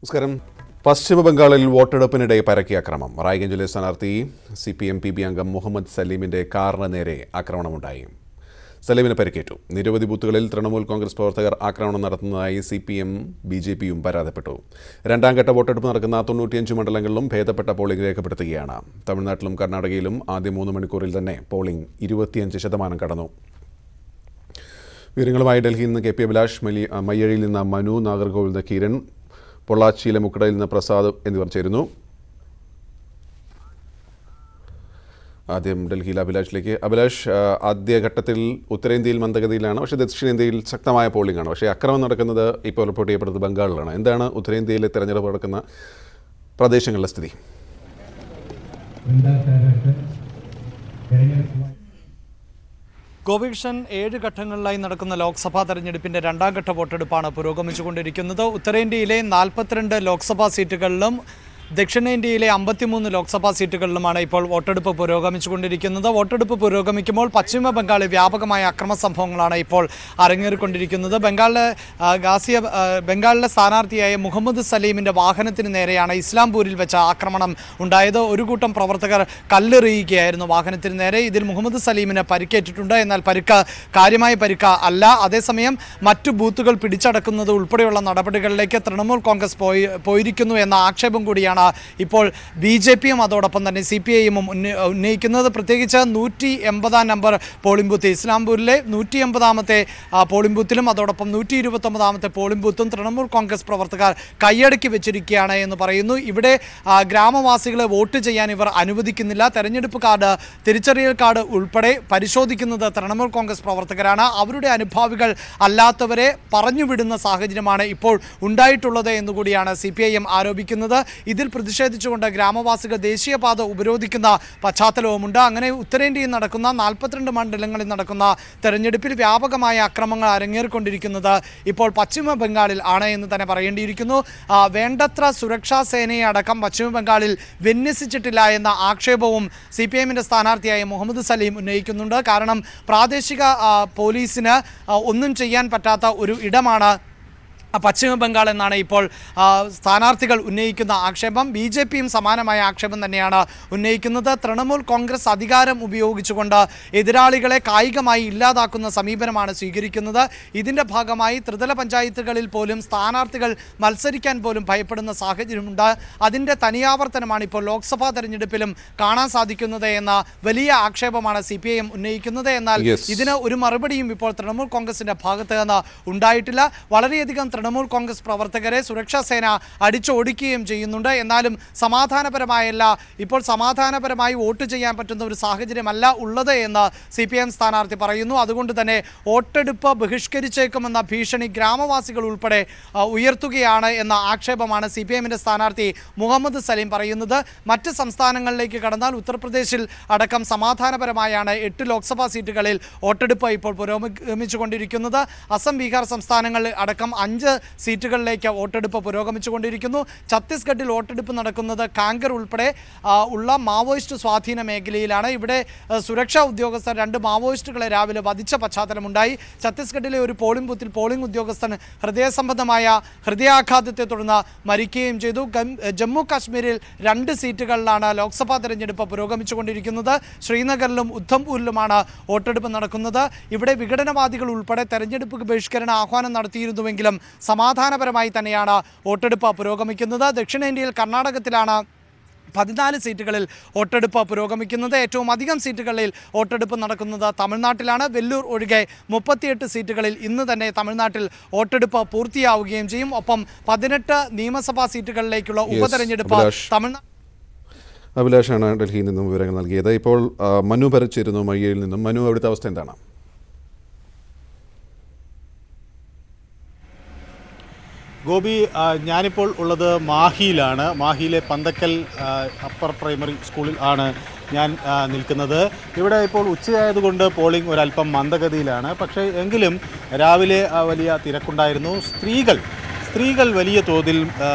നമസ്കാരം. പശ്ചിമ ബംഗാളിൽ വോട്ടെടുപ്പിനിടെ പരക്കിയ ആക്രമണം. റായ്ഗഞ്ചിലെ സ്ഥാനാർത്ഥി CPM PB അംഗം മുഹമ്മദ് സലീമിന്റെ കാറിന് നേരെ ആക്രമണമുണ്ടായി. സലീമിന് പരിക്കേറ്റു. നിരവധി ബൂത്തുകളിൽ തൃണമൂൽ കോൺഗ്രസ് പ്രവർത്തകർ ആക്രമണം നടത്തുന്നതായി CPM BJPയും പരാതിപ്പെട്ടു. രണ്ടാം ഘട്ട വോട്ടെടുപ്പ് നടക്കുന്ന 95 മണ്ഡലങ്ങളിലും ഭേദപ്പെട്ട പോളിംഗ് രേഖപ്പെടുത്തുകയാണ്. തമിഴ്നാട്ടിലും കർണാടകയിലും ആദ്യ 3 മണിക്കൂറിൽ തന്നെ പോളിംഗ് 25% കടന്നു. വിവരങ്ങളുമായി ഡൽഹിയിൽ നിന്ന് KP അഭിലാഷ്, മയ്യഴിയിൽ നിന്ന് മനു, നാഗർകോവിൽ നിന്ന് കിരൺ, പൊള്ളാച്ചിയിലെ മുക്കടയിൽ നിന്ന് പ്രസാദ് എന്നിവർ ചേരുന്നു. ആദ്യം ഡൽഹിയിൽ അഭിലാഷിലേക്ക്. അഭിലാഷ്, ആദ്യഘട്ടത്തിൽ ഉത്തരേന്ത്യയിൽ മന്ദഗതിയിലാണ്, പക്ഷേ ദക്ഷിണേന്ത്യയിൽ ശക്തമായ പോളിംഗ് ആണ്. പക്ഷേ അക്രമം നടക്കുന്നത് ഇപ്പോൾ റിപ്പോർട്ട് ചെയ്യപ്പെടുന്നത് ബംഗാളിലാണ്. എന്താണ് ഉത്തരേന്ത്യയിലെ തെരഞ്ഞെടുപ്പ് നടക്കുന്ന പ്രദേശങ്ങളിലെ സ്ഥിതി? ഗോപികൃഷ്ണൻ, 7 ഘട്ടങ്ങളിലായി നടക്കുന്ന ലോക്സഭാ തെരഞ്ഞെടുപ്പിന്റെ രണ്ടാം ഘട്ട വോട്ടെടുപ്പാണ് പുരോഗമിച്ചുകൊണ്ടിരിക്കുന്നത്. ഉത്തരേന്ത്യയിലെ 42 ലോക്സഭാ സീറ്റുകളിലും ദക്ഷിണേന്ത്യയിലെ 53 ലോക്സഭാ സീറ്റുകളിലുമാണ് ഇപ്പോൾ വോട്ടെടുപ്പ് പുരോഗമിച്ചുകൊണ്ടിരിക്കുന്നത്. വോട്ടെടുപ്പ് പുരോഗമിക്കുമ്പോൾ പശ്ചിമ ബംഗാളിൽ വ്യാപകമായ അക്രമ സംഭവങ്ങളാണ് ഇപ്പോൾ അരങ്ങേറിക്കൊണ്ടിരിക്കുന്നത്. ബംഗാളിലെ സ്ഥാനാർത്ഥിയായ മുഹമ്മദ് സലീമിൻ്റെ വാഹനത്തിന് നേരെയാണ് ഇസ്ലാംപൂരിൽ വെച്ച ആക്രമണം ഉണ്ടായത്. ഒരു കൂട്ടം പ്രവർത്തകർ കല്ലെറിയുകയായിരുന്നു വാഹനത്തിന് നേരെ. ഇതിൽ മുഹമ്മദ് സലീമിന് പരിക്കേറ്റിട്ടുണ്ട്. എന്നാൽ കാര്യമായ പരിക്ക് അല്ല. അതേസമയം മറ്റു ബൂത്തുകൾ പിടിച്ചടക്കുന്നത് ഉൾപ്പെടെയുള്ള നടപടികളിലേക്ക് തൃണമൂൽ കോൺഗ്രസ് പോയിരിക്കുന്നു എന്ന ആക്ഷേപം കൂടിയാണ് ഇപ്പോൾ BJPയും അതോടൊപ്പം തന്നെ CPIയും ഉന്നയിക്കുന്നത്. പ്രത്യേകിച്ച് 180 നമ്പർ പോളിംഗ് ബൂത്ത് ഇസ്ലാംപൂരിലെ 180ാമത്തെ പോളിംഗ് ബൂത്തിലും അതോടൊപ്പം 129ാമത്തെ പോളിംഗ് ബൂത്തും തൃണമൂൽ കോൺഗ്രസ് പ്രവർത്തകർ കൈയടക്കി വെച്ചിരിക്കുകയാണ് എന്ന് പറയുന്നു. ഇവിടെ ഗ്രാമവാസികളെ വോട്ട് ചെയ്യാൻ ഇവർ അനുവദിക്കുന്നില്ല. തെരഞ്ഞെടുപ്പ് കാർഡ്, തിരിച്ചറിയൽ കാർഡ് ഉൾപ്പെടെ പരിശോധിക്കുന്നത് തൃണമൂൽ കോൺഗ്രസ് പ്രവർത്തകരാണ്. അവരുടെ അനുഭാവികൾ അല്ലാത്തവരെ പറഞ്ഞുവിടുന്ന സാഹചര്യമാണ് ഇപ്പോൾ ഉണ്ടായിട്ടുള്ളത് എന്നുകൂടിയാണ് CPIM ആരോപിക്കുന്നത്. ഇതിൽ പ്രതിഷേധിച്ചുകൊണ്ട് ഗ്രാമവാസികൾ ദേശീയപാത ഉപരോധിക്കുന്ന പശ്ചാത്തലവുമുണ്ട്. അങ്ങനെ ഉത്തരേന്ത്യയിൽ നടക്കുന്ന 42 മണ്ഡലങ്ങളിൽ നടക്കുന്ന തെരഞ്ഞെടുപ്പിൽ വ്യാപകമായ അക്രമങ്ങൾ അരങ്ങേറിക്കൊണ്ടിരിക്കുന്നത് ഇപ്പോൾ പശ്ചിമ ബംഗാളിൽ ആണ് എന്ന് തന്നെ പറയേണ്ടിയിരിക്കുന്നു. വേണ്ടത്ര സുരക്ഷാ സേനയെ അടക്കം പശ്ചിമ ബംഗാളിൽ വിന്യസിച്ചിട്ടില്ല എന്ന ആക്ഷേപവും CPIMന്റെ സ്ഥാനാർത്ഥിയായ മുഹമ്മദ് സലീം ഉന്നയിക്കുന്നുണ്ട്. കാരണം പ്രാദേശിക പോലീസിന് ഒന്നും ചെയ്യാൻ പറ്റാത്ത ഒരു ഇടമാണ് പശ്ചിമ ബംഗാൾ എന്നാണ് ഇപ്പോൾ സ്ഥാനാർത്ഥികൾ ഉന്നയിക്കുന്ന ആക്ഷേപം. BJPയും സമാനമായ ആക്ഷേപം തന്നെയാണ് ഉന്നയിക്കുന്നത്. തൃണമൂൽ കോൺഗ്രസ് അധികാരം ഉപയോഗിച്ചുകൊണ്ട് എതിരാളികളെ കായികമായി ഇല്ലാതാക്കുന്ന സമീപനമാണ് സ്വീകരിക്കുന്നത്. ഇതിൻ്റെ ഭാഗമായി ത്രിതല പഞ്ചായത്തുകളിൽ പോലും സ്ഥാനാർത്ഥികൾ മത്സരിക്കാൻ പോലും ഭയപ്പെടുന്ന സാഹചര്യമുണ്ട്. അതിൻ്റെ തനിയാവർത്തനമാണ് ഇപ്പോൾ ലോക്സഭാ തെരഞ്ഞെടുപ്പിലും കാണാൻ സാധിക്കുന്നത് എന്ന വലിയ ആക്ഷേപമാണ് CPIM ഉന്നയിക്കുന്നത്. എന്നാൽ ഇതിന് ഒരു മറുപടിയും ഇപ്പോൾ തൃണമൂൽ കോൺഗ്രസിൻ്റെ ഭാഗത്ത് നിന്ന് ഉണ്ടായിട്ടില്ല. വളരെയധികം തൃണമൂൽ കോൺഗ്രസ് പ്രവർത്തകരെ സുരക്ഷാ സേന അടിച്ചോടിക്കുകയും ചെയ്യുന്നുണ്ട്. എന്നാലും ഇപ്പോൾ സമാധാനപരമായി വോട്ട് ചെയ്യാൻ പറ്റുന്ന ഒരു സാഹചര്യമല്ല ഉള്ളത് എന്ന് CPIM സ്ഥാനാർത്ഥി പറയുന്നു. അതുകൊണ്ട് തന്നെ വോട്ടെടുപ്പ് ബഹിഷ്കരിച്ചേക്കുമെന്ന ഭീഷണി ഗ്രാമവാസികൾ ഉൾപ്പെടെ ഉയർത്തുകയാണ് എന്ന ആക്ഷേപമാണ് CPIMന്റെ സ്ഥാനാർത്ഥി മുഹമ്മദ് സലീം പറയുന്നത്. മറ്റ് സംസ്ഥാനങ്ങളിലേക്ക് കടന്നാൽ ഉത്തർപ്രദേശിൽ അടക്കം സമാധാനപരമായാണ് 8 ലോക്സഭാ സീറ്റുകളിൽ വോട്ടെടുപ്പ് ഇപ്പോൾ പുരോഗമിച്ചുകൊണ്ടിരിക്കുന്നത്. അസം, ബീഹാർ സംസ്ഥാനങ്ങളിൽ അടക്കം 5 സീറ്റുകളിലേക്ക് വോട്ടെടുപ്പ് പുരോഗമിച്ചുകൊണ്ടിരിക്കുന്നു. ഛത്തീസ്ഗഡിൽ വോട്ടെടുപ്പ് നടക്കുന്നത് കാങ്കർ ഉൾപ്പെടെ ഉള്ള മാവോയിസ്റ്റ് സ്വാധീന മേഖലയിലാണ്. ഇവിടെ സുരക്ഷാ ഉദ്യോഗസ്ഥർ 2 മാവോയിസ്റ്റുകളെ രാവിലെ വധിച്ച പശ്ചാത്തലമുണ്ടായി. ഛത്തീസ്ഗഡിലെ ഒരു പോളിംഗ് ബൂത്തിൽ പോളിംഗ് ഉദ്യോഗസ്ഥൻ ഹൃദയാഘാതത്തെ തുടർന്ന് മരിക്കുകയും ചെയ്തു. ജമ്മു കാശ്മീരിൽ 2 സീറ്റുകളിലാണ് ലോക്സഭാ തെരഞ്ഞെടുപ്പ് പുരോഗമിച്ചുകൊണ്ടിരിക്കുന്നത്. ശ്രീനഗറിലും ഉദ്ധംപൂരിലുമാണ് വോട്ടെടുപ്പ് നടക്കുന്നത്. ഇവിടെ വിഘടനവാദികൾ ഉൾപ്പെടെ തെരഞ്ഞെടുപ്പ് ബഹിഷ്കരണ ആഹ്വാനം നടത്തിയിരുന്നുവെങ്കിലും സമാധാനപരമായി തന്നെയാണ് വോട്ടെടുപ്പ് പുരോഗമിക്കുന്നത്. ദക്ഷിണേന്ത്യയിൽ കർണാടകത്തിലാണ് 14 സീറ്റുകളിൽ വോട്ടെടുപ്പ് പുരോഗമിക്കുന്നത്. ഏറ്റവും അധികം സീറ്റുകളിൽ വോട്ടെടുപ്പ് നടക്കുന്നത് തമിഴ്നാട്ടിലാണ്. വെല്ലൂർ ഒഴികെ 38 സീറ്റുകളിൽ ഇന്ന് തന്നെ തമിഴ്നാട്ടിൽ വോട്ടെടുപ്പ് പൂർത്തിയാവുകയും ചെയ്യും. ഒപ്പം 18 നിയമസഭാ സീറ്റുകളിലേക്കുള്ള ഉപതെരഞ്ഞെടുപ്പ് തമിഴ്നാട്. അഭിലാഷാണ് ഡൽഹിയിൽ നിന്നും വിവരങ്ങൾ നൽകിയത്. ഇപ്പോൾ മനു ഭരിച്ചിരുന്നു മയ്യയിൽ നിന്നും. മനു, അവിടുത്തെ അവസ്ഥ എന്താണ്? ഗോപി, ഞാനിപ്പോൾ ഉള്ളത് മാഹിയിലാണ്. മാഹിയിലെ പന്തക്കൽ അപ്പർ പ്രൈമറി സ്കൂളിൽ ആണ് ഞാൻ നിൽക്കുന്നത്. ഇവിടെ ഇപ്പോൾ ഉച്ചയായതുകൊണ്ട് പോളിംഗ് ഒരല്പം മന്ദഗതിയിലാണ്. പക്ഷേ എങ്കിലും രാവിലെ വലിയ തിരക്കുണ്ടായിരുന്നു. സ്ത്രീകൾ വലിയ തോതിൽ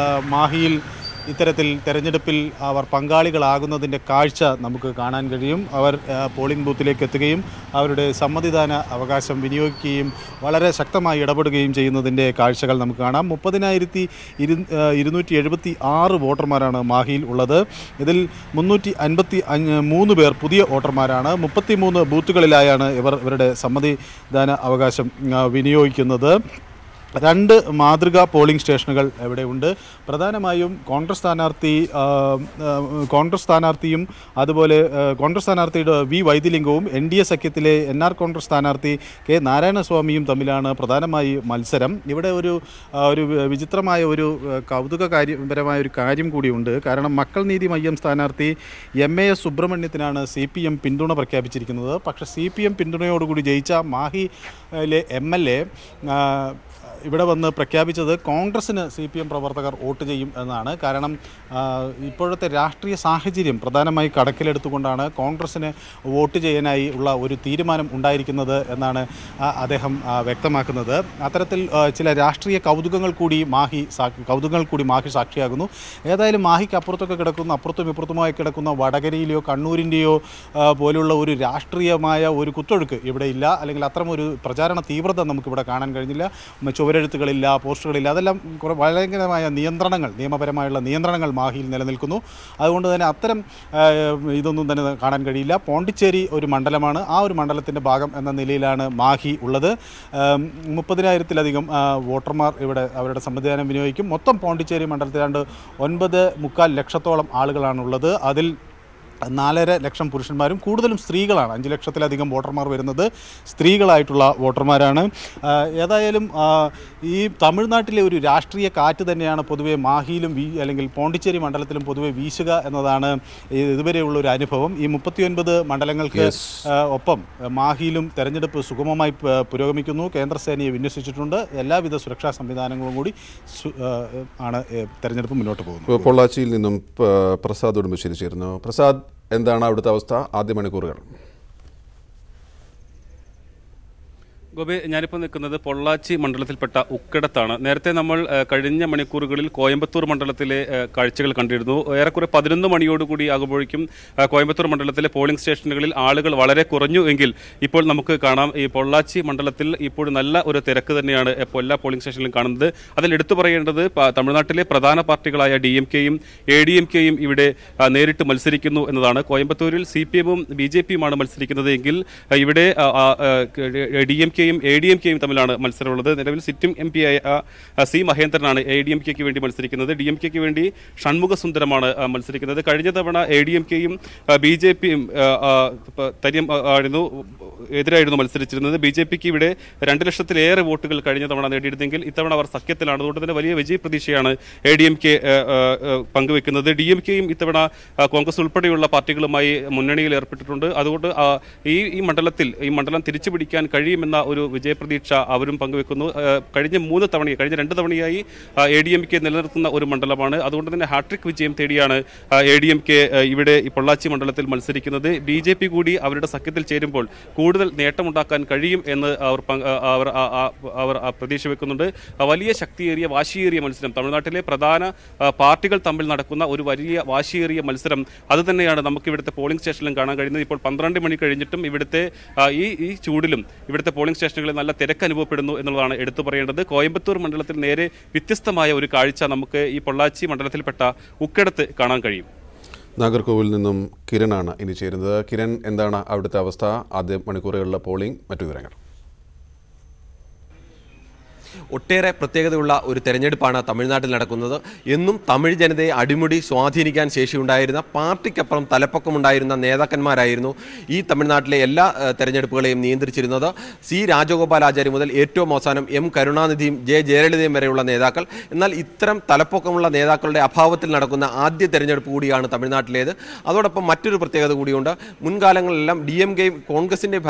മാഹിയിൽ ഇത്തരത്തിൽ തെരഞ്ഞെടുപ്പിൽ അവർ പങ്കാളികളാകുന്നതിൻ്റെ കാഴ്ച നമുക്ക് കാണാൻ കഴിയും. അവർ പോളിംഗ് ബൂത്തിലേക്ക് എത്തുകയും അവരുടെ സമ്മതിദാന അവകാശം വിനിയോഗിക്കുകയും വളരെ ശക്തമായി ഇടപെടുകയും ചെയ്യുന്നതിൻ്റെ കാഴ്ചകൾ നമുക്ക് കാണാം. 30,276 വോട്ടർമാരാണ് മാഹിയിൽ ഉള്ളത്. ഇതിൽ 353 പേർ പുതിയ വോട്ടർമാരാണ്. 33 ബൂത്തുകളിലായാണ് ഇവരുടെ സമ്മതിദാന അവകാശം വിനിയോഗിക്കുന്നത്. 2 മാതൃകാ പോളിംഗ് സ്റ്റേഷനുകൾ ഇവിടെ ഉണ്ട്. പ്രധാനമായും കോൺഗ്രസ് സ്ഥാനാർത്ഥിയും അതുപോലെ കോൺഗ്രസ് സ്ഥാനാർത്ഥിയുടെ വി വൈദ്യലിംഗവും NDA സഖ്യത്തിലെ NR കോൺഗ്രസ് സ്ഥാനാർത്ഥി കെ നാരായണസ്വാമിയും തമ്മിലാണ് പ്രധാനമായി മത്സരം. ഇവിടെ ഒരു വിചിത്രമായ ഒരു കൗതുകപരമായ ഒരു കാര്യം കൂടിയുണ്ട്. കാരണം മക്കൾ നീതി മയ്യം സ്ഥാനാർത്ഥി MAS സുബ്രഹ്മണ്യത്തിനാണ് CPM പിന്തുണ പ്രഖ്യാപിച്ചിരിക്കുന്നത്. പക്ഷേ CPM പിന്തുണയോടുകൂടി ജയിച്ച മാഹിയിലെ MLA ഇവിടെ വന്ന് പ്രഖ്യാപിച്ചത് കോൺഗ്രസ്സിന് CPM പ്രവർത്തകർ വോട്ട് ചെയ്യും എന്നാണ്. കാരണം ഇപ്പോഴത്തെ രാഷ്ട്രീയ സാഹചര്യം പ്രധാനമായി കണക്കിലെടുത്തുകൊണ്ടാണ് കോൺഗ്രസ്സിന് വോട്ട് ചെയ്യാനായി ഉള്ള ഒരു തീരുമാനം ഉണ്ടായിരിക്കുന്നത് എന്നാണ് അദ്ദേഹം വ്യക്തമാക്കുന്നത്. അത്തരത്തിൽ ചില രാഷ്ട്രീയ കൗതുകങ്ങൾ കൂടി മാഹി സാക്ഷിയാകുന്നു. ഏതായാലും മാഹിക്ക് അപ്പുറത്തും ഇപ്പുറത്തുമായി കിടക്കുന്ന വടകരയിലെയോ കണ്ണൂരിൻ്റെയോ പോലുള്ള ഒരു രാഷ്ട്രീയമായ ഒരു കുത്തൊഴുക്ക് ഇവിടെ ഇല്ല. അല്ലെങ്കിൽ അത്തരം ഒരു പ്രചാരണ തീവ്രത നമുക്കിവിടെ കാണാൻ കഴിഞ്ഞില്ല. ചുവരെഴുത്തുകളില്ല, പോസ്റ്ററുകളില്ല. അതെല്ലാം ഭയങ്കരമായ നിയമപരമായുള്ള നിയന്ത്രണങ്ങൾ മാഹിയിൽ നിലനിൽക്കുന്നു. അതുകൊണ്ട് തന്നെ അത്തരം ഇതൊന്നും തന്നെ കാണാൻ കഴിയില്ല. പോണ്ടിച്ചേരി ഒരു മണ്ഡലമാണ്. ആ ഒരു മണ്ഡലത്തിൻ്റെ ഭാഗം എന്ന നിലയിലാണ് മാഹി ഉള്ളത്. 30,000-ലധികം വോട്ടർമാർ ഇവിടെ അവരുടെ സമ്മതിദാനം വിനിയോഗിക്കും. മൊത്തം പോണ്ടിച്ചേരി മണ്ഡലത്തിൽ 9.25 ലക്ഷത്തോളം ആളുകളാണുള്ളത്. അതിൽ 4.5 ലക്ഷം പുരുഷന്മാരും കൂടുതലും സ്ത്രീകളാണ്. 5 ലക്ഷത്തിലധികം വോട്ടർമാർ വരുന്നത് സ്ത്രീകളായിട്ടുള്ള വോട്ടർമാരാണ്. ഏതായാലും ഈ തമിഴ്നാട്ടിലെ ഒരു രാഷ്ട്രീയ കാറ്റ് തന്നെയാണ് പൊതുവെ മാഹിയിലും അല്ലെങ്കിൽ പോണ്ടിച്ചേരി മണ്ഡലത്തിലും പൊതുവെ വീശുക എന്നതാണ് ഇതുവരെയുള്ള ഒരു അനുഭവം. ഈ 39 മണ്ഡലങ്ങൾക്ക് ഒപ്പം മാഹിയിലും തെരഞ്ഞെടുപ്പ് സുഗമമായി പുരോഗമിക്കുന്നു. കേന്ദ്രസേനയെ വിന്യസിച്ചിട്ടുണ്ട്. എല്ലാവിധ സുരക്ഷാ സംവിധാനങ്ങളും കൂടി ആണ് തെരഞ്ഞെടുപ്പ് മുന്നോട്ട് പോകുന്നത്. പൊള്ളാച്ചിയിൽ നിന്നും പ്രസാദ് ഉടുമ്പശ്ശേരി ചേരുന്നു. പ്രസാദ്, എന്താണ് അവിടുത്തെ അവസ്ഥ ആദ്യ മണിക്കൂറുകൾ? ഗോപി, ഞാനിപ്പോൾ നിൽക്കുന്നത് പൊള്ളാച്ചി മണ്ഡലത്തിൽപ്പെട്ട ഉക്കടത്താണ്. നേരത്തെ നമ്മൾ കഴിഞ്ഞ മണിക്കൂറുകളിൽ കോയമ്പത്തൂർ മണ്ഡലത്തിലെ കാഴ്ചകൾ കണ്ടിരുന്നു. ഏറെക്കുറെ 11 മണിയോടുകൂടി ആകുമ്പോഴേക്കും കോയമ്പത്തൂർ മണ്ഡലത്തിലെ പോളിംഗ് സ്റ്റേഷനുകളിൽ ആളുകൾ വളരെ കുറഞ്ഞു എങ്കിൽ ഇപ്പോൾ നമുക്ക് കാണാം ഈ പൊള്ളാച്ചി മണ്ഡലത്തിൽ ഇപ്പോൾ നല്ല ഒരു തിരക്ക് തന്നെയാണ് എല്ലാ പോളിംഗ് സ്റ്റേഷനിലും കാണുന്നത്. അതിൽ എടുത്തു പറയേണ്ടത് തമിഴ്നാട്ടിലെ പ്രധാന പാർട്ടികളായ DMK-യും ADMK-യും ഇവിടെ നേരിട്ട് മത്സരിക്കുന്നു എന്നതാണ്. കോയമ്പത്തൂരിൽ CPM-ഉം BJP-യുമാണ് മത്സരിക്കുന്നത് എങ്കിൽ ഇവിടെ DMK-യും ADMK-യും തമ്മിലാണ് മത്സരമുള്ളത്. നിലവിൽ സിറ്റിംഗ് MP ആയ C മഹേന്ദ്രനാണ് ADMK-ക്ക് വേണ്ടി മത്സരിക്കുന്നത്. DMK-ക്ക് വേണ്ടി ഷൺമുഖസുന്ദരമാണ് മത്സരിക്കുന്നത്. കഴിഞ്ഞ തവണ ADMK-യും BJP-യും എതിരായിരുന്നു മത്സരിച്ചിരുന്നത്. BJP-ക്ക് ഇവിടെ 2 ലക്ഷത്തിലേറെ വോട്ടുകൾ കഴിഞ്ഞ തവണ നേടിയിരുന്നെങ്കിൽ ഇത്തവണ അവർ സഖ്യത്തിലാണ്. അതുകൊണ്ട് തന്നെ വലിയ വിജയ പ്രതീക്ഷയാണ് ADMK പങ്കുവെക്കുന്നത്. DMK-യും ഇത്തവണ കോൺഗ്രസ് ഉൾപ്പെടെയുള്ള പാർട്ടികളുമായി മുന്നണിയിൽ ഏർപ്പെട്ടിട്ടുണ്ട്. അതുകൊണ്ട് ഈ മണ്ഡലം തിരിച്ചു പിടിക്കാൻ കഴിയുമെന്ന ഒരു വിജയപ്രതീക്ഷ അവരും പങ്കുവെക്കുന്നു. കഴിഞ്ഞ 2 തവണയായി ADMK നിലനിർത്തുന്ന ഒരു മണ്ഡലമാണ്. അതുകൊണ്ട് തന്നെ ഹാട്രിക് വിജയം തേടിയാണ് ADMK ഇവിടെ പൊള്ളാച്ചി മണ്ഡലത്തിൽ മത്സരിക്കുന്നത്. BJP കൂടി അവരുടെ സഖ്യത്തിൽ ചേരുമ്പോൾ കൂടുതൽ നേട്ടമുണ്ടാക്കാൻ കഴിയും എന്ന് അവർ പ്രതീക്ഷ വെക്കുന്നുണ്ട്. വലിയ ശക്തിയേറിയ വാശിയേറിയ മത്സരം, തമിഴ്നാട്ടിലെ പ്രധാന പാർട്ടികൾ തമ്മിൽ നടക്കുന്ന ഒരു വലിയ വാശിയേറിയ മത്സരം അത് തന്നെയാണ് നമുക്ക് ഇവിടുത്തെ പോളിംഗ് സ്റ്റേഷനിലും കാണാൻ കഴിയുന്നത്. ഇപ്പോൾ 12 മണി കഴിഞ്ഞിട്ടും ഇവിടുത്തെ ഈ ചൂടിലും ഇവിടുത്തെ പോളിംഗ് സ്റ്റേഷനുകളിൽ നല്ല തിരക്ക് അനുഭവപ്പെടുന്നു എന്നുള്ളതാണ് എടുത്തു പറയേണ്ടത്. കോയമ്പത്തൂർ മണ്ഡലത്തിൽ നേരെ വ്യത്യസ്തമായ ഒരു കാഴ്ച നമുക്ക് ഈ പൊള്ളാച്ചി മണ്ഡലത്തിൽപ്പെട്ട ഉക്കടത്ത് കാണാൻ കഴിയും. നാഗർകോവിൽ നിന്നും കിരണാണ് ഇനി ചേരുന്നത്. കിരൺ, എന്താണ് അവിടുത്തെ അവസ്ഥ? ആദ്യ മണിക്കൂറുകളിലെ പോളിംഗ്, മറ്റു വിവരങ്ങൾ? ഒട്ടേറെ പ്രത്യേകതയുള്ള ഒരു തെരഞ്ഞെടുപ്പാണ് തമിഴ്നാട്ടിൽ നടക്കുന്നത്. എന്നും തമിഴ് ജനതയെ അടിമുടി സ്വാധീനിക്കാൻ ശേഷിയുണ്ടായിരുന്ന, പാർട്ടിക്കപ്പുറം തലപ്പൊക്കമുണ്ടായിരുന്ന നേതാക്കന്മാരായിരുന്നു ഈ തമിഴ്നാട്ടിലെ എല്ലാ തെരഞ്ഞെടുപ്പുകളെയും നിയന്ത്രിച്ചിരുന്നത്. C രാജഗോപാലാചാരി മുതൽ ഏറ്റവും അവസാനം M കരുണാനിധിയും ജയലളിതയും വരെയുള്ള നേതാക്കൾ. എന്നാൽ ഇത്തരം തലപ്പൊക്കമുള്ള നേതാക്കളുടെ അഭാവത്തിൽ നടക്കുന്ന ആദ്യ തെരഞ്ഞെടുപ്പ് കൂടിയാണ് തമിഴ്നാട്ടിലേത്. അതോടൊപ്പം മറ്റൊരു പ്രത്യേകത കൂടിയുണ്ട്. മുൻകാലങ്ങളിലെല്ലാം DMK-യും കോൺഗ്രസിൻ്റെ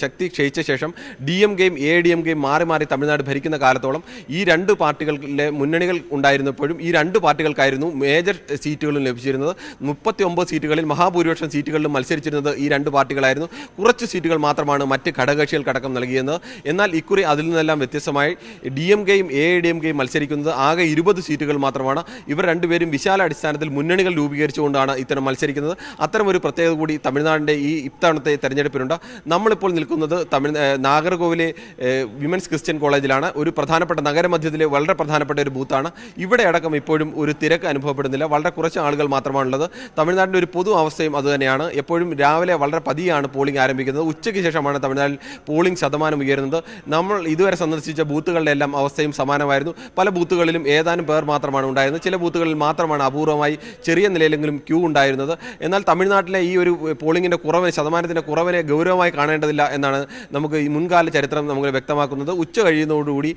ശക്തി ക്ഷയിച്ച ശേഷം DMK-യും ADMK-യും മാറി തമിഴ്നാട്ടിൽ തമിഴ്നാട് ഭരിക്കുന്ന കാലത്തോളം ഈ രണ്ട് പാർട്ടികളിലെ മുന്നണികൾ ഉണ്ടായിരുന്നപ്പോഴും ഈ രണ്ട് പാർട്ടികൾക്കായിരുന്നു മേജർ സീറ്റുകളും ലഭിച്ചിരുന്നത്. 39 സീറ്റുകളിൽ മഹാഭൂരിപക്ഷം സീറ്റുകളിലും മത്സരിച്ചിരുന്നത് ഈ രണ്ട് പാർട്ടികളായിരുന്നു. കുറച്ച് സീറ്റുകൾ മാത്രമാണ് മറ്റ് ഘടകകക്ഷികൾക്കടക്കം നൽകിയത്. എന്നാൽ ഇക്കുറി അതിൽ നിന്നെല്ലാം വ്യത്യസ്തമായി DMKയും AIDMKയും മത്സരിക്കുന്നത് ആകെ 20 സീറ്റുകൾ മാത്രമാണ്. ഇവർ രണ്ടുപേരും വിശാല അടിസ്ഥാനത്തിൽ മുന്നണികൾ രൂപീകരിച്ചുകൊണ്ടാണ് ഇത്തരം മത്സരിക്കുന്നത്. അത്തരമൊരു പ്രത്യേകത കൂടി തമിഴ്നാടിൻ്റെ ഈ ഇത്തവണത്തെ തെരഞ്ഞെടുപ്പിനുണ്ട്. നമ്മളിപ്പോൾ നിൽക്കുന്നത് നാഗർകോവിലെ വിമൻസ് ക്രിസ്ത്യൻ കോളേജിലാണ്. ഒരു പ്രധാനപ്പെട്ട നഗരമധ്യത്തിലെ വളരെ പ്രധാനപ്പെട്ട ഒരു ബൂത്താണ്. ഇവിടെ അടക്കം ഇപ്പോഴും ഒരു തിരക്ക് അനുഭവപ്പെടുന്നില്ല. വളരെ കുറച്ച് ആളുകൾ മാത്രമാണുള്ളത്. തമിഴ്നാടിൻ്റെ ഒരു പൊതു അവസ്ഥയും അതുതന്നെയാണ്. എപ്പോഴും രാവിലെ വളരെ പതിയാണ് പോളിംഗ് ആരംഭിക്കുന്നത്. ഉച്ചയ്ക്ക് ശേഷമാണ് തമിഴ്നാട്ടിൽ പോളിംഗ് ശതമാനം ഉയരുന്നത്. നമ്മൾ ഇതുവരെ സന്ദർശിച്ച ബൂത്തുകളുടെ എല്ലാം അവസ്ഥയും സമാനമായിരുന്നു. പല ബൂത്തുകളിലും ഏതാനും പേർ മാത്രമാണ് ഉണ്ടായിരുന്നത്. ചില ബൂത്തുകളിൽ മാത്രമാണ് അപൂർവമായി ചെറിയ നിലയിലെങ്കിലും ക്യൂ ഉണ്ടായിരുന്നത്. എന്നാൽ തമിഴ്നാട്ടിലെ ഈ ഒരു പോളിംഗിൻ്റെ ശതമാനത്തിൻ്റെ കുറവിനെ ഗൗരവമായി കാണേണ്ടതില്ല എന്നാണ് നമുക്ക് ഈ മുൻകാല ചരിത്രം നമുക്ക് വ്യക്തമാക്കുന്നത്. ഉച്ച കഴിയുന്നതോടുകൂടി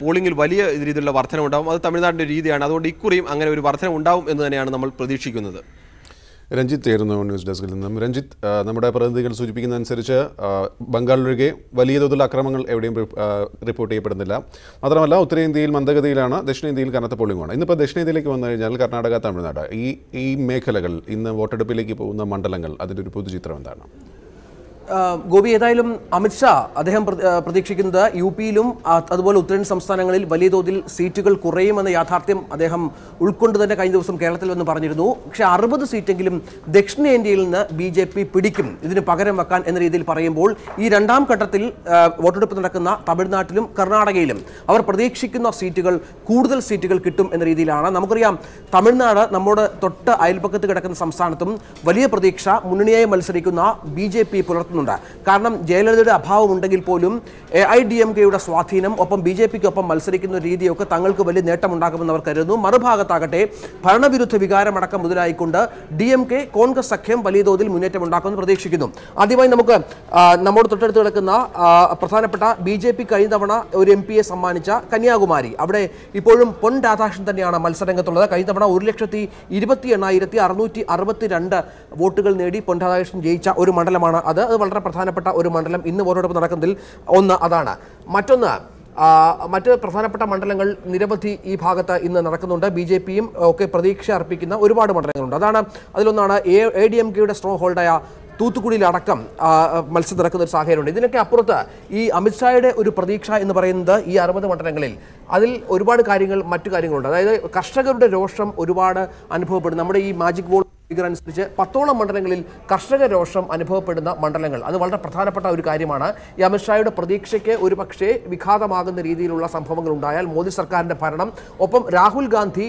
പോളിംഗിൽ വലിയ രീതിയിലുള്ള വർധന ഉണ്ടാവും. അത് തമിഴ്നാടിൻ്റെ രീതിയാണ്. അതുകൊണ്ട് ഇക്കുറിയും അങ്ങനെ ഒരു വർധന ഉണ്ടാവും എന്ന് തന്നെയാണ് നമ്മൾ പ്രതീക്ഷിക്കുന്നത്. രഞ്ജിത്ത് ചേരുന്നു ന്യൂസ് ഡെസ്കിൽ നിന്നും. രഞ്ജിത്ത്, നമ്മുടെ പ്രതിനിധികൾ സൂചിപ്പിക്കുന്നതനുസരിച്ച് ബംഗാളിലൊഴികെ വലിയ തോതിൽ അക്രമങ്ങൾ എവിടെയും റിപ്പോർട്ട് ചെയ്യപ്പെടുന്നില്ല. മാത്രമല്ല ഉത്തരേന്ത്യയിൽ മന്ദഗതിയിലാണ്, ദക്ഷിണേന്ത്യയിൽ കനത്ത പോളിംഗാണ്. ഇന്നിപ്പോൾ ദക്ഷിണേന്ത്യയിലേക്ക് വന്നു കഴിഞ്ഞാൽ കർണാടക, തമിഴ്നാട് ഈ മേഖലകൾ ഇന്ന് വോട്ടെടുപ്പിലേക്ക് പോകുന്ന മണ്ഡലങ്ങൾ, അതിൻ്റെ ഒരു പൊതുചിത്രം എന്താണ്? ഗോപി, ഏതായാലും അമിത്ഷാ അദ്ദേഹം പ്രതീക്ഷിക്കുന്നത് UPയിലും അതുപോലെ ഉത്തരേന്ത്യൻ സംസ്ഥാനങ്ങളിൽ വലിയ തോതിൽ സീറ്റുകൾ കുറയുമെന്ന യാഥാർത്ഥ്യം അദ്ദേഹം ഉൾക്കൊണ്ട് തന്നെ കഴിഞ്ഞ ദിവസം കേരളത്തിൽ വന്ന് പറഞ്ഞിരുന്നു. പക്ഷേ 60 സീറ്റെങ്കിലും ദക്ഷിണേന്ത്യയിൽ നിന്ന് BJP പിടിക്കും ഇതിന് പകരം വെക്കാൻ എന്ന രീതിയിൽ പറയുമ്പോൾ ഈ രണ്ടാം ഘട്ടത്തിൽ വോട്ടെടുപ്പ് നടക്കുന്ന തമിഴ്നാട്ടിലും കർണാടകയിലും അവർ പ്രതീക്ഷിക്കുന്ന സീറ്റുകൾ, കൂടുതൽ സീറ്റുകൾ കിട്ടും എന്ന രീതിയിലാണ്. നമുക്കറിയാം തമിഴ്നാട് നമ്മുടെ തൊട്ട് അയൽപ്പക്കത്ത് കിടക്കുന്ന സംസ്ഥാനത്തും വലിയ പ്രതീക്ഷ മുന്നണിയായി മത്സരിക്കുന്ന BJP പുലർത്തുന്നു. കാരണം ജയലളിതയുടെ അഭാവം ഉണ്ടെങ്കിൽ പോലും AIDMKയുടെ സ്വാധീനം ഒപ്പം BJPക്കൊപ്പം മത്സരിക്കുന്ന രീതിയൊക്കെ തങ്ങൾക്ക് വലിയ നേട്ടമുണ്ടാക്കുമെന്ന് അവർ കരുതുന്നു. മറുഭാഗത്താകട്ടെ ഭരണവിരുദ്ധ വികാരമടക്കം മുതലായിക്കൊണ്ട് DMK കോൺഗ്രസ് സഖ്യം വലിയ തോതിൽ മുന്നേറ്റം ഉണ്ടാക്കുമെന്ന് പ്രതീക്ഷിക്കുന്നു. ആദ്യമായി നമുക്ക് നമ്മുടെ തൊട്ടടുത്ത് കിടക്കുന്ന പ്രധാനപ്പെട്ട BJP കഴിഞ്ഞ തവണ ഒരു MPയെ സമ്മാനിച്ച കന്യാകുമാരി, അവിടെ ഇപ്പോഴും പൊൻ രാധാകൃഷ്ണൻ തന്നെയാണ് മത്സരരംഗത്തുള്ളത്. കഴിഞ്ഞ തവണ 1,80,662 വോട്ടുകൾ നേടി പൊൻ രാധാകൃഷ്ണൻ ജയിച്ച ഒരു മണ്ഡലമാണ് അത്. വളരെ പ്രധാനപ്പെട്ട ഒരു മണ്ഡലം. ഇന്ന് വോട്ടെടുപ്പ് നടക്കുന്നതിൽ ഒന്ന് അതാണ്. മറ്റ് പ്രധാനപ്പെട്ട മണ്ഡലങ്ങൾ നിരവധി ഈ ഭാഗത്ത് ഇന്ന് നടക്കുന്നുണ്ട്. BJPയും ഒക്കെ പ്രതീക്ഷ അർപ്പിക്കുന്ന ഒരുപാട് മണ്ഡലങ്ങളുണ്ട്. അതിലൊന്നാണ് AIDMKയുടെ സ്ട്രോങ് ഹോൾഡായ തൂത്തുക്കുടിയിലടക്കം മത്സരം നടക്കുന്ന ഒരു സാഹചര്യമുണ്ട്. ഇതിനൊക്കെ അപ്പുറത്ത് ഈ അമിത്ഷായുടെ ഒരു പ്രതീക്ഷ എന്ന് പറയുന്നത് ഈ 60 മണ്ഡലങ്ങളിൽ അതിൽ ഒരുപാട് മറ്റു കാര്യങ്ങളുണ്ട്. അതായത് കർഷകരുടെ രോഷം ഒരുപാട് അനുഭവപ്പെടും. നമ്മുടെ ഈ മാജിക് വോൾ ഫിഗർ അനുസരിച്ച് 10ഓളം മണ്ഡലങ്ങളിൽ കർഷക രോഷം അനുഭവപ്പെടുന്ന മണ്ഡലങ്ങൾ, അത് വളരെ പ്രധാനപ്പെട്ട ഒരു കാര്യമാണ്. ഈ അമിത്ഷായുടെ പ്രതീക്ഷയ്ക്ക് ഒരു പക്ഷേ വിഘാതമാകുന്ന രീതിയിലുള്ള സംഭവങ്ങൾ ഉണ്ടായാൽ മോദി സർക്കാരിൻ്റെ ഭരണം, ഒപ്പം രാഹുൽ ഗാന്ധി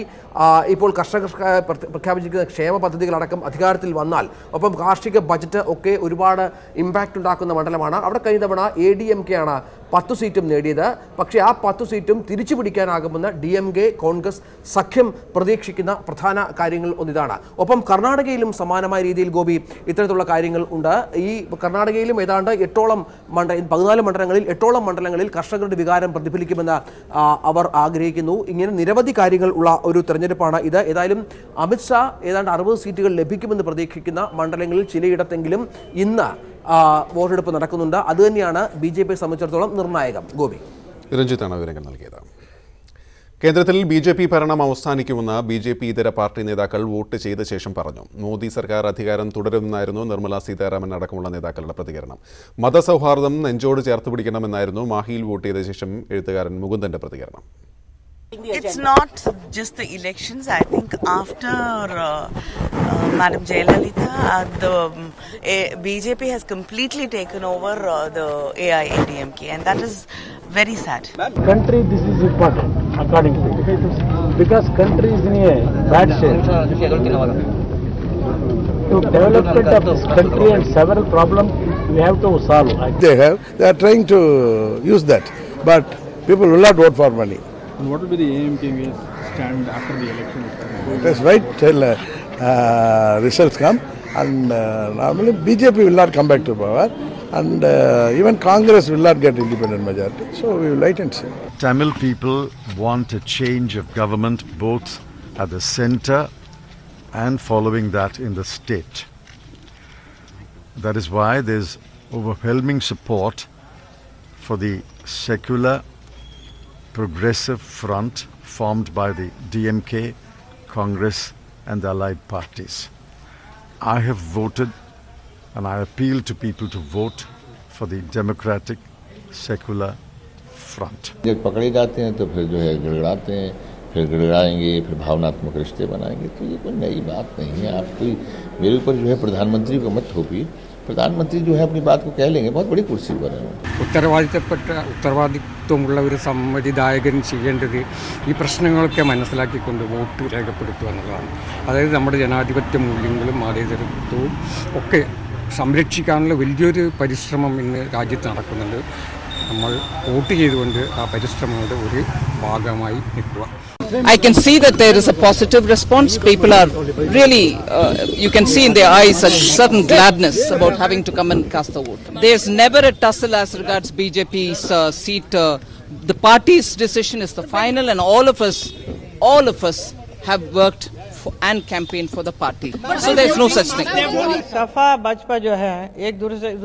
ഇപ്പോൾ കർഷകർക്ക് പ്രഖ്യാപിച്ചിരിക്കുന്ന ക്ഷേമ പദ്ധതികളടക്കം അധികാരത്തിൽ വന്നാൽ, ഒപ്പം കാർഷിക ബജറ്റ് ഒക്കെ ഒരുപാട് ഇമ്പാക്റ്റ് ഉണ്ടാക്കുന്ന മണ്ഡലമാണ്. അവിടെ കഴിഞ്ഞ തവണ ADMK ആണ് 10 സീറ്റും നേടിയത്. പക്ഷേ ആ 10 സീറ്റും തിരിച്ചു പിടിക്കാനാകുമെന്ന് DMK കോൺഗ്രസ് സഖ്യം പ്രതീക്ഷിക്കുന്ന പ്രധാന കാര്യങ്ങൾ ഒന്നിതാണ്. ഒപ്പം കർണാടകയിലും സമാനമായ രീതിയിൽ ഗോപി ഇത്തരത്തിലുള്ള കാര്യങ്ങൾ ഉണ്ട്. ഈ കർണാടകയിലും ഏതാണ്ട് 14 മണ്ഡലങ്ങളിൽ 8ഓളം മണ്ഡലങ്ങളിൽ കർഷകരുടെ വികാരം പ്രതിഫലിക്കുമെന്ന് അവർ ആഗ്രഹിക്കുന്നു. ഇങ്ങനെ നിരവധി കാര്യങ്ങൾ ഉള്ള ഒരു തെരഞ്ഞെടുപ്പാണ് ഇത്. ഏതായാലും അമിത്ഷാ ഏതാണ്ട് 60 സീറ്റുകൾ ലഭിക്കുമെന്ന് പ്രതീക്ഷിക്കുന്ന മണ്ഡലങ്ങളിൽ ചിലയിടത്തെങ്കിലും ഇന്ന് വോട്ടെടുപ്പ് നടക്കുന്നുണ്ട്. അതുതന്നെയാണ് BJPയെ സംബന്ധിച്ചിടത്തോളം നിർണായകം. ഗോപി, രഞ്ജിത്താണ് വിവരങ്ങൾ നൽകിയത്. കേന്ദ്രത്തിൽ BJP ഭരണം അവസാനിക്കുമെന്ന് BJP ഇതര പാർട്ടി നേതാക്കൾ വോട്ട് ചെയ്ത ശേഷം പറഞ്ഞു. മോദി സർക്കാർ അധികാരം തുടരുമെന്നായിരുന്നു നിർമ്മല സീതാരാമൻ അടക്കമുള്ള നേതാക്കളുടെ പ്രതികരണം. മതസൗഹാർദ്ദം നെഞ്ചോട് ചേർത്ത് പിടിക്കണമെന്നായിരുന്നു മാഹിയിൽ വോട്ട് ചെയ്ത ശേഷം എഴുത്തുകാരൻ മുകുന്ദന്റെ പ്രതികരണം. It's not just the elections. I think after Madam Jayalalitha, the BJP has completely taken over the AIADMK, and that is very sad. Country, this is important, according to me, because country is in a bad shape. To development of this country and several problems we have to solve. They are trying to use that, but people will not vote for money. And what will be the AMK stand after the election? Let's wait till results come, and normally BJP will not come back to power, and even Congress will not get independent majority. So we will wait and see. Tamil people want a change of government both at the center and following that in the state. That is why there is overwhelming support for the secular progressive front formed by the DMK, Congress and the allied parties. I have voted and I appeal to people to vote for the democratic, secular front. जब पकड़े जाते हैं तो फिर जो है गिड़गिड़ाते हैं, फिर गिड़गिड़ाएंगे, फिर भावनात्मक रिश्ते बनाएंगे, तो ये कोई नई बात नहीं है। आप कोई मेरे ऊपर जो है प्रधानमंत्री को मत थोपिए। प्रधानमंत्री जो है अपनी बात को कह लेंगे, बहुत बड़ी कुर्सी पर है। ഉത്തരവാദിത്വമുള്ള ഒരു സമ്മതിദായകൻ ചെയ്യേണ്ടത് ഈ പ്രശ്നങ്ങളൊക്കെ മനസ്സിലാക്കിക്കൊണ്ട് വോട്ട് രേഖപ്പെടുത്തുക എന്നുള്ളതാണ്. അതായത് നമ്മുടെ ജനാധിപത്യ മൂല്യങ്ങളും മതേതരത്വവും ഒക്കെ സംരക്ഷിക്കാനുള്ള വലിയൊരു പരിശ്രമം ഇന്ന് രാജ്യത്ത് നടക്കുന്നുണ്ട്. നമ്മൾ വോട്ട് ചെയ്തുകൊണ്ട് ആ പരിശ്രമങ്ങളുടെ ഒരു ഭാഗമായി നിൽക്കുക. I can see that there is a positive response. People are really, you can see in their eyes a certain gladness about having to come and cast the vote. There's never a tussle as regards BJP's seat. The party's decision is the final, and all of us have worked and campaigned for the party. So there's no such thing. Sapa Baspa जो है एक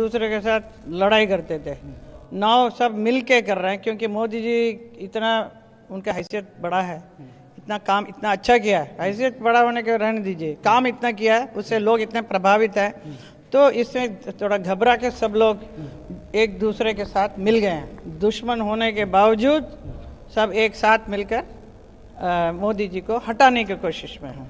दूसरे के साथ लड़ाई करते थे. Now सब मिल के कर रहे हैं, क्योंकि मोदी जी इतना उनका हैसियत बड़ा है, इतना काम इतना अच्छा किया है. हैसियत बड़ा होने के रहने दीजिए, काम इतना किया है, उससे लोग इतने प्रभावित हैं. तो इसमें थोड़ा घबरा के सब लोग एक दूसरे के साथ मिल गए हैं. दुश्मन होने के बावजूद सब एक साथ मिलकर मोदी जी को हटाने की कोशिश में हैं.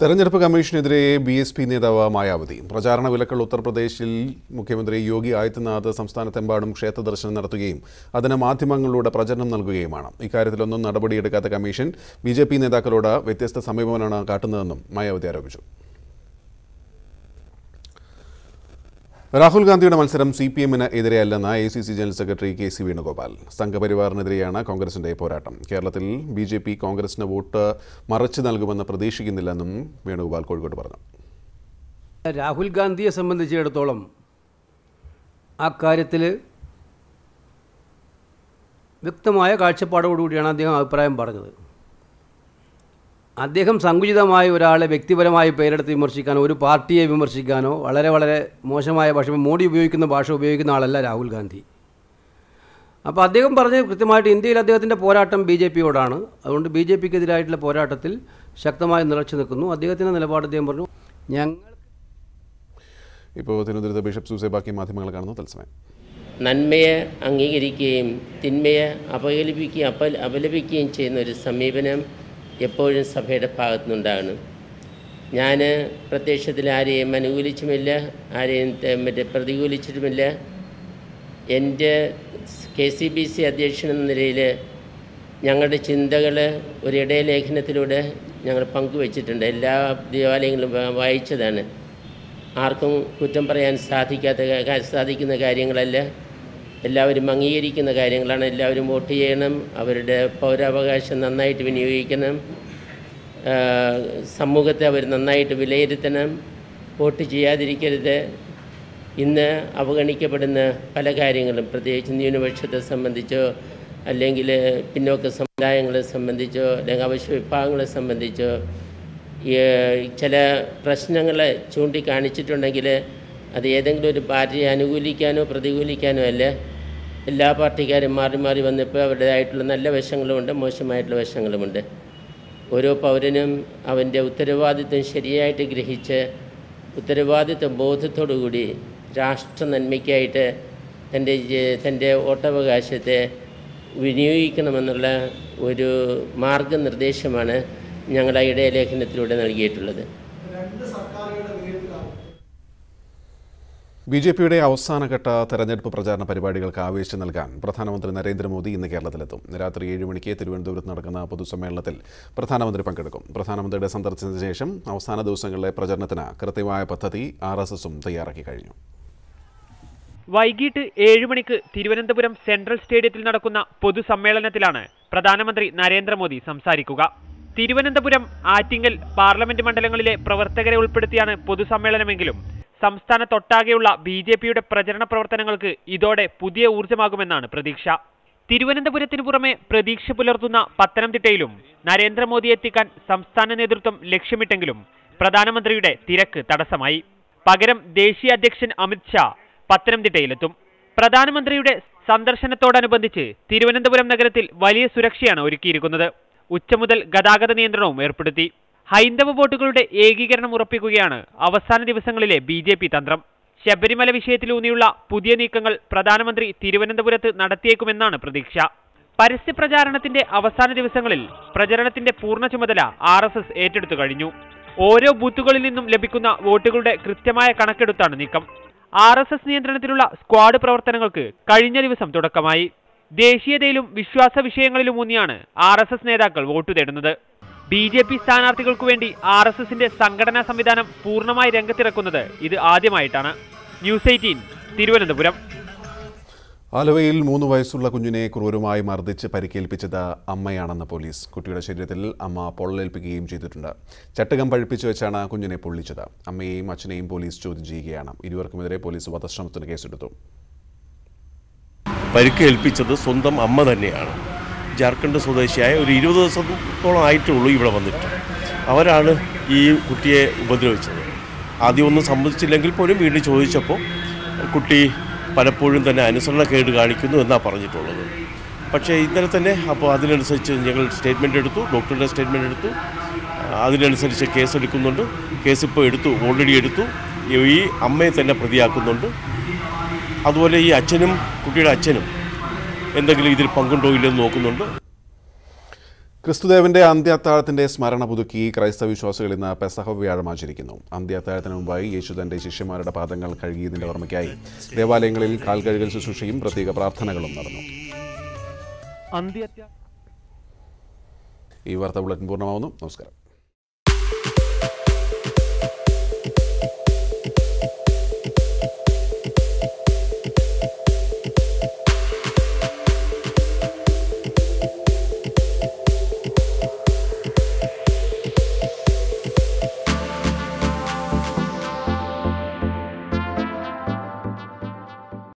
തെരഞ്ഞെടുപ്പ് കമ്മീഷനെതിരെ BSP നേതാവ് മായാവതി. പ്രചാരണ വിലക്കുള്ള ഉത്തർപ്രദേശിൽ മുഖ്യമന്ത്രി യോഗി ആദിത്യനാഥ് സംസ്ഥാനത്തെമ്പാടും ക്ഷേത്ര ദർശനം നടത്തുകയും അതിന് മാധ്യമങ്ങളിലൂടെ പ്രചരണം നൽകുകയുമാണ്. ഇക്കാര്യത്തിലൊന്നും നടപടിയെടുക്കാത്ത കമ്മീഷൻ BJP നേതാക്കളോട് വ്യത്യസ്ത സമീപനമാണ് കാട്ടുന്നതെന്നും മായാവതി ആരോപിച്ചു. രാഹുൽ ഗാന്ധിയുടെ മത്സരം CPM-ന് എതിരെയല്ലെന്ന് ACC general secretary KC Venugopal. സംഘപരിവാറിനെതിരെയാണ് കോൺഗ്രസിന്റെ പോരാട്ടം. കേരളത്തിൽ BJP കോൺഗ്രസിന് വോട്ട് മറച്ചു നൽകുമെന്ന് പ്രതീക്ഷിക്കുന്നില്ലെന്നും വേണുഗോപാൽ കോഴിക്കോട് പറഞ്ഞു. രാഹുൽ ഗാന്ധിയെ സംബന്ധിച്ചിടത്തോളം ആ കാര്യത്തിൽ വ്യക്തമായ കാഴ്ചപ്പാടോടുകൂടിയാണ് അദ്ദേഹം അഭിപ്രായം പറഞ്ഞത്. അദ്ദേഹം സങ്കുചിതമായ ഒരാളെ വ്യക്തിപരമായി പേരെടുത്ത് വിമർശിക്കാനോ ഒരു പാർട്ടിയെ വിമർശിക്കാനോ വളരെ മോശമായ ഭാഷ, മോഡി ഉപയോഗിക്കുന്ന ഭാഷ ഉപയോഗിക്കുന്ന ആളല്ല രാഹുൽ ഗാന്ധി. അപ്പോൾ അദ്ദേഹം പറഞ്ഞത് കൃത്യമായിട്ട് ഇന്ത്യയിൽ അദ്ദേഹത്തിൻ്റെ പോരാട്ടം BJP-യോടാണ്. അതുകൊണ്ട് BJP-ക്കെതിരായിട്ടുള്ള പോരാട്ടത്തിൽ ശക്തമായി നിറച്ചു നിൽക്കുന്നു. അദ്ദേഹത്തിൻ്റെ നിലപാട് അദ്ദേഹം പറഞ്ഞു. ഇപ്പോൾ തിരുവനന്തപുരത്ത് ബിഷപ്പ് സൂസേബാക്കി മാധ്യമങ്ങൾ കാണുന്നു തത്സമയം. നന്മയെ അംഗീകരിക്കുകയും തിന്മയെ അപലപിക്കുകയും ചെയ്യുന്ന ഒരു സമീപനം എപ്പോഴും സഭയുടെ ഭാഗത്തുനിന്നുണ്ടാകണം. ഞാൻ പ്രത്യക്ഷത്തിൽ ആരെയും അനുകൂലിച്ചുമില്ല, ആരെയും പ്രതികൂലിച്ചിട്ടുമില്ല. എൻ്റെ KCBC അധ്യക്ഷൻ എന്ന നിലയിൽ ഞങ്ങളുടെ ചിന്തകൾ ഒരു ഇടയലേഖനത്തിലൂടെ ഞങ്ങൾ പങ്കുവച്ചിട്ടുണ്ട്. എല്ലാ ദേവാലയങ്ങളും വായിച്ചതാണ്. ആർക്കും കുറ്റം പറയാൻ സാധിക്കുന്ന കാര്യങ്ങളല്ല, എല്ലാവരും അംഗീകരിക്കുന്ന കാര്യങ്ങളാണ്. എല്ലാവരും വോട്ട് ചെയ്യണം, അവരുടെ പൗരാവകാശം നന്നായിട്ട് വിനിയോഗിക്കണം, സമൂഹത്തെ അവർ നന്നായിട്ട് വിലയിരുത്തണം, വോട്ട് ചെയ്യാതിരിക്കരുത്. ഇന്ന് അവഗണിക്കപ്പെടുന്ന പല കാര്യങ്ങളും, പ്രത്യേകിച്ച് ന്യൂനപക്ഷത്തെ സംബന്ധിച്ചോ അല്ലെങ്കിൽ പിന്നോക്ക സമുദായങ്ങളെ സംബന്ധിച്ചോ അല്ലെങ്കിൽ അവശ്യ വിഭാഗങ്ങളെ സംബന്ധിച്ചോ ചില പ്രശ്നങ്ങളെ ചൂണ്ടിക്കാണിച്ചിട്ടുണ്ടെങ്കിൽ അത് ഏതെങ്കിലും ഒരു പാർട്ടിയെ അനുകൂലിക്കാനോ പ്രതികൂലിക്കാനോ അല്ല. എല്ലാ പാർട്ടിക്കാരും മാറി മാറി വന്നപ്പോൾ അവരുടേതായിട്ടുള്ള നല്ല വശങ്ങളുമുണ്ട്, മോശമായിട്ടുള്ള വശങ്ങളുമുണ്ട്. ഓരോ പൗരനും അവൻ്റെ ഉത്തരവാദിത്വം ശരിയായിട്ട് ഗ്രഹിച്ച് ഉത്തരവാദിത്വ ബോധത്തോടുകൂടി രാഷ്ട്ര നന്മയ്ക്കായിട്ട് തൻ്റെ വോട്ടവകാശത്തെ വിനിയോഗിക്കണമെന്നുള്ള ഒരു മാർഗനിർദ്ദേശമാണ് ഞങ്ങൾ ആ ഇടയലേഖനത്തിലൂടെ നൽകിയിട്ടുള്ളത്. BJP-യുടെ അവസാനഘട്ട തെരഞ്ഞെടുപ്പ് പ്രചാരണ പരിപാടികൾക്ക് ആവേശം നൽകാൻ പ്രധാനമന്ത്രി നരേന്ദ്രമോദി ഇന്ന് കേരളത്തിലെത്തും. രാത്രി 7 മണിക്ക് തിരുവനന്തപുരത്ത് നടക്കുന്ന പൊതുസമ്മേളനത്തിൽ പ്രധാനമന്ത്രി പങ്കെടുക്കും. പ്രധാനമന്ത്രിയുടെ സന്ദർശനത്തിന് ശേഷം അവസാന ദിവസങ്ങളിലെ പ്രചരണത്തിന് കൃത്യമായ പദ്ധതി RSSും തയ്യാറാക്കി കഴിഞ്ഞു. വൈകിട്ട് 7 മണിക്ക് തിരുവനന്തപുരം സെൻട്രൽ സ്റ്റേഡിയത്തിൽ നടക്കുന്ന പൊതുസമ്മേളനത്തിലാണ് പ്രധാനമന്ത്രി നരേന്ദ്രമോദി സംസാരിക്കുക. തിരുവനന്തപുരം, ആറ്റിങ്ങൽ പാർലമെന്റ് മണ്ഡലങ്ങളിലെ പ്രവർത്തകരെ ഉൾപ്പെടുത്തിയാണ് പൊതുസമ്മേളനമെങ്കിലും സംസ്ഥാനത്തൊട്ടാകെയുള്ള BJP-യുടെ പ്രചരണ പ്രവർത്തനങ്ങൾക്ക് ഇതോടെ പുതിയ ഊർജ്ജമാകുമെന്നാണ് പ്രതീക്ഷ. തിരുവനന്തപുരത്തിന് പുറമെ പ്രതീക്ഷ പുലർത്തുന്ന പത്തനംതിട്ടയിലും നരേന്ദ്രമോദി എത്തിക്കാൻ സംസ്ഥാന നേതൃത്വം ലക്ഷ്യമിട്ടെങ്കിലും പ്രധാനമന്ത്രിയുടെ തിരക്ക് തടസ്സമായി. പകരം ദേശീയ അധ്യക്ഷൻ അമിത് ഷാ പത്തനംതിട്ടയിലെത്തും. പ്രധാനമന്ത്രിയുടെ സന്ദർശനത്തോടനുബന്ധിച്ച് തിരുവനന്തപുരം നഗരത്തിൽ വലിയ സുരക്ഷയാണ് ഒരുക്കിയിരിക്കുന്നത്. ഉച്ച മുതൽ ഗതാഗത നിയന്ത്രണവും ഏർപ്പെടുത്തി. ഹൈന്ദവ വോട്ടുകളുടെ ഏകീകരണം ഉറപ്പിക്കുകയാണ് അവസാന ദിവസങ്ങളിലെ BJP തന്ത്രം. ശബരിമല വിഷയത്തിലൂന്നിയുള്ള പുതിയ നീക്കങ്ങൾ പ്രധാനമന്ത്രി തിരുവനന്തപുരത്ത് നടത്തിയേക്കുമെന്നാണ് പ്രതീക്ഷ. പരസ്യപ്രചാരണത്തിന്റെ അവസാന ദിവസങ്ങളിൽ പ്രചരണത്തിന്റെ പൂർണ്ണ ചുമതല RSS ഏറ്റെടുത്തു കഴിഞ്ഞു. ഓരോ ബൂത്തുകളിൽ നിന്നും ലഭിക്കുന്ന വോട്ടുകളുടെ കൃത്യമായ കണക്കെടുത്താണ് നീക്കം. RSS നിയന്ത്രണത്തിലുള്ള സ്ക്വാഡ് പ്രവർത്തനങ്ങൾക്ക് കഴിഞ്ഞ ദിവസം തുടക്കമായി. ദേശീയതയിലും വിശ്വാസ വിഷയങ്ങളിലുമൂന്നിയാണ് RSS നേതാക്കൾ വോട്ട് തേടുന്നത്. BJP സ്ഥാനാർത്ഥികൾക്കു വേണ്ടി RSSന്റെ സംഘടനാ സംവിധാനം പൂർണ്ണമായി രംഗത്തിറക്കുന്നത് ഇത് ആദ്യമായിട്ടാണ്. ന്യൂസ് 18 തിരുവനന്തപുരം. ആലുവയിൽ 3 വയസ്സുള്ള കുഞ്ഞിനെ ക്രൂരമായി മർദ്ദിച്ച് പരിക്കേൽപ്പിച്ചത് അമ്മയാണെന്ന് പോലീസ്. കുട്ടിയുടെ ശരീരത്തിൽ അമ്മ പൊള്ളലേൽപ്പിക്കുകയും ചെയ്തിട്ടുണ്ട്. ചട്ടുകം പഴിപ്പിച്ചു വെച്ചാണ് കുഞ്ഞിനെ പൊള്ളിച്ചത്. അമ്മയെയും അച്ഛനെയും പോലീസ് ചോദ്യം ചെയ്യുകയാണ്. ഇരുവർക്കുമെതിരെ പോലീസ് വധശ്രമത്തിന് കേസെടുത്തു. പരിക്കേൽപ്പിച്ചത് സ്വന്തം അമ്മ തന്നെയാണ്. ജാർഖണ്ഡ് സ്വദേശിയായ ഒരു 20 ദിവസത്തോളം ആയിട്ടേ ഉള്ളൂ ഇവിടെ വന്നിട്ട്. അവരാണ് ഈ കുട്ടിയെ ഉപദ്രവിച്ചത്. ആദ്യം ഒന്നും സമ്മതിച്ചില്ലെങ്കിൽ പോലും വീണ്ടും ചോദിച്ചപ്പോൾ കുട്ടി പലപ്പോഴും തന്നെ അനുസരണക്കേട് കാണിക്കുന്നു എന്നാണ് പറഞ്ഞിട്ടുള്ളത്. പക്ഷേ ഇന്നലെ തന്നെ അപ്പോൾ അതിനനുസരിച്ച് ഞങ്ങൾ സ്റ്റേറ്റ്മെൻറ്റ് എടുത്തു, ഡോക്ടറുടെ സ്റ്റേറ്റ്മെൻറ്റ് എടുത്തു. അതിനനുസരിച്ച് കേസെടുക്കുന്നുണ്ട്. കേസിപ്പോൾ ഓൾറെഡി എടുത്തു. ഈ അമ്മയെ തന്നെ പ്രതിയാക്കുന്നുണ്ട്. അതുപോലെ ഈ അച്ഛനും കുട്ടിയുടെ അച്ഛനും എന്തെങ്കിലും ഇതിൽ പങ്കുണ്ടോ ഇല്ലെന്ന് നോക്കുന്നുണ്ട്. ക്രിസ്തുദേവന്റെ അന്ത്യാത്താഴത്തിന്റെ സ്മരണ പുതുക്കി ക്രൈസ്തവ വിശ്വാസികൾ ഇന്ന് പെസഹ വ്യാഴം ആചരിക്കുന്നു. അന്ത്യാത്താഴത്തിന് മുമ്പായി യേശു തന്റെ ശിഷ്യന്മാരുടെ പാദങ്ങൾ കഴുകിയതിന്റെ ഓർമ്മയ്ക്കായി ദേവാലയങ്ങളിൽ കാൽകഴുകൽ ശുശ്രൂഷയും പ്രത്യേക പ്രാർത്ഥനകളും നടന്നു. ഈ വാർത്താ ബുള്ളറ്റിൻ പൂർണ്ണമാവുന്നു. നമസ്കാരം.